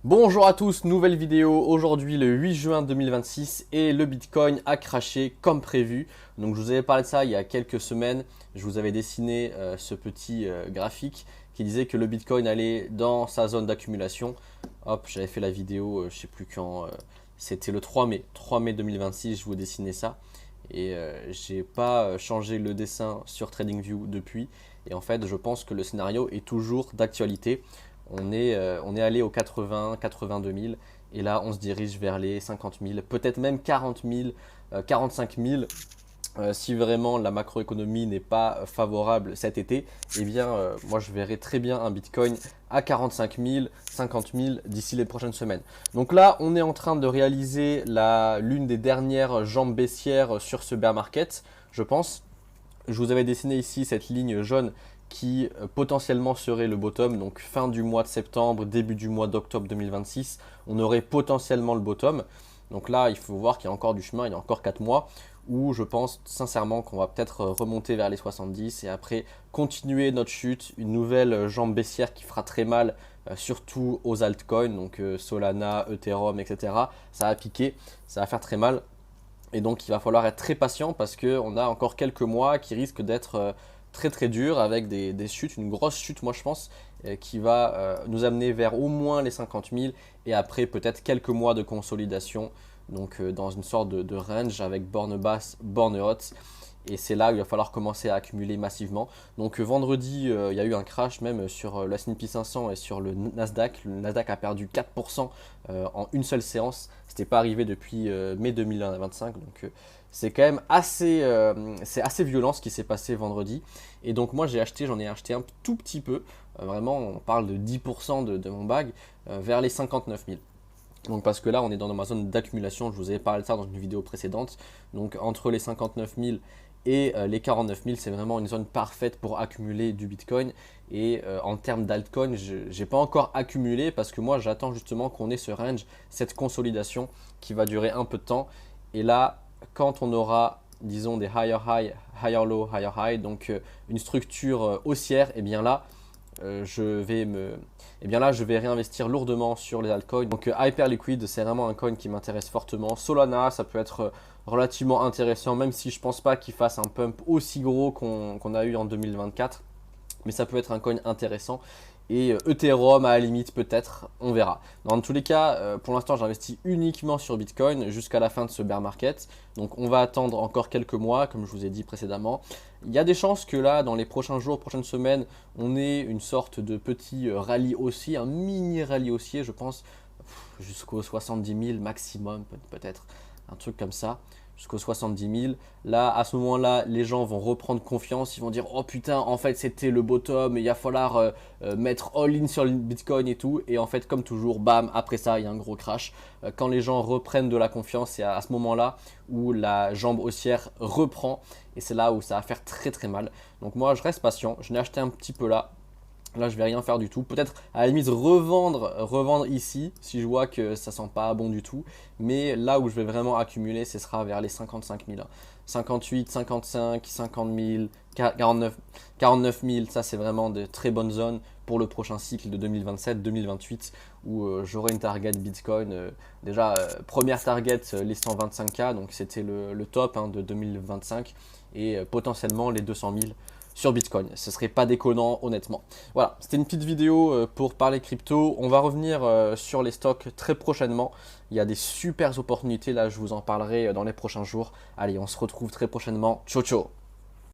Bonjour à tous, nouvelle vidéo aujourd'hui le 8 juin 2026 et le Bitcoin a craché comme prévu. Donc je vous avais parlé de ça il y a quelques semaines, je vous avais dessiné ce petit graphique qui disait que le Bitcoin allait dans sa zone d'accumulation. Hop, j'avais fait la vidéo, je sais plus quand, c'était le 3 mai 2026, je vous dessinais ça. Et j'ai pas changé le dessin sur TradingView depuis. Et en fait, je pense que le scénario est toujours d'actualité. On est allé aux 80, 82 000 et là on se dirige vers les 50 000, peut-être même 40 000, 45 000. Si vraiment la macroéconomie n'est pas favorable cet été, eh bien moi je verrai très bien un Bitcoin à 45 000, 50 000 d'ici les prochaines semaines. Donc là on est en train de réaliser l'une des dernières jambes baissières sur ce bear market, je pense. Je vous avais dessiné ici cette ligne jaune qui potentiellement serait le bottom, donc fin du mois de septembre, début du mois d'octobre 2026, on aurait potentiellement le bottom. Donc là, il faut voir qu'il y a encore du chemin, il y a encore 4 mois, où je pense sincèrement qu'on va peut-être remonter vers les 70 et après continuer notre chute, une nouvelle jambe baissière qui fera très mal, surtout aux altcoins, donc Solana, Ethereum, etc. Ça va piquer, ça va faire très mal. Et donc il va falloir être très patient parce qu'on a encore quelques mois qui risquent d'être très très durs avec des chutes, une grosse chute moi je pense, qui va nous amener vers au moins les 50 000 et après peut-être quelques mois de consolidation, donc dans une sorte de range avec borne basse, borne haute. Et c'est là où il va falloir commencer à accumuler massivement. Donc vendredi, il y a eu un crash même sur le S&P 500 et sur le Nasdaq. Le Nasdaq a perdu 4% en une seule séance. C'était pas arrivé depuis mai 2025. Donc c'est quand même c'est assez violent ce qui s'est passé vendredi. Et donc moi j'en ai acheté un tout petit peu. Vraiment, on parle de 10% de mon bag vers les 59 000. Donc parce que là, on est dans ma zone d'accumulation. Je vous avais parlé de ça dans une vidéo précédente. Donc entre les 59 000 et les 49 000, c'est vraiment une zone parfaite pour accumuler du Bitcoin. Et en termes d'altcoin, je n'ai pas encore accumulé parce que moi, j'attends justement qu'on ait ce range, cette consolidation qui va durer un peu de temps. Et là, quand on aura, disons, des higher high, higher low, higher high, donc une structure haussière, et bien là, je vais réinvestir lourdement sur les altcoins. Donc Hyperliquid, c'est vraiment un coin qui m'intéresse fortement. Solana, ça peut être relativement intéressant, même si je pense pas qu'il fasse un pump aussi gros qu'on a eu en 2024. Mais ça peut être un coin intéressant. Et Ethereum à la limite peut-être, on verra. Dans tous les cas, pour l'instant j'investis uniquement sur Bitcoin jusqu'à la fin de ce bear market. Donc on va attendre encore quelques mois, comme je vous ai dit précédemment. Il y a des chances que là, dans les prochains jours, prochaines semaines, on ait une sorte de petit rallye haussier, un mini rallye haussier, je pense, jusqu'aux 70 000 maximum peut-être, un truc comme ça, jusqu'aux 70 000. Là, à ce moment-là, les gens vont reprendre confiance, ils vont dire oh putain, en fait c'était le bottom, il va falloir mettre all-in sur le Bitcoin et tout. Et en fait, comme toujours, bam, après ça, il y a un gros crash. Quand les gens reprennent de la confiance, c'est à ce moment-là où la jambe haussière reprend et c'est là où ça va faire très très mal. Donc moi, je reste patient, je n'ai acheté un petit peu là. Là, je vais rien faire du tout. Peut-être à la limite revendre ici si je vois que ça sent pas bon du tout. Mais là où je vais vraiment accumuler, ce sera vers les 55 000. 58, 55, 50 000, 49 000. Ça, c'est vraiment de très bonnes zones pour le prochain cycle de 2027-2028 où j'aurai une target Bitcoin. Déjà, première target, les 125K. Donc, c'était le top de 2025 et potentiellement les 200 000 sur Bitcoin. Ce serait pas déconnant honnêtement. Voilà, c'était une petite vidéo pour parler crypto. On va revenir sur les stocks très prochainement. Il y a des super opportunités là, je vous en parlerai dans les prochains jours. Allez, on se retrouve très prochainement. Ciao ciao.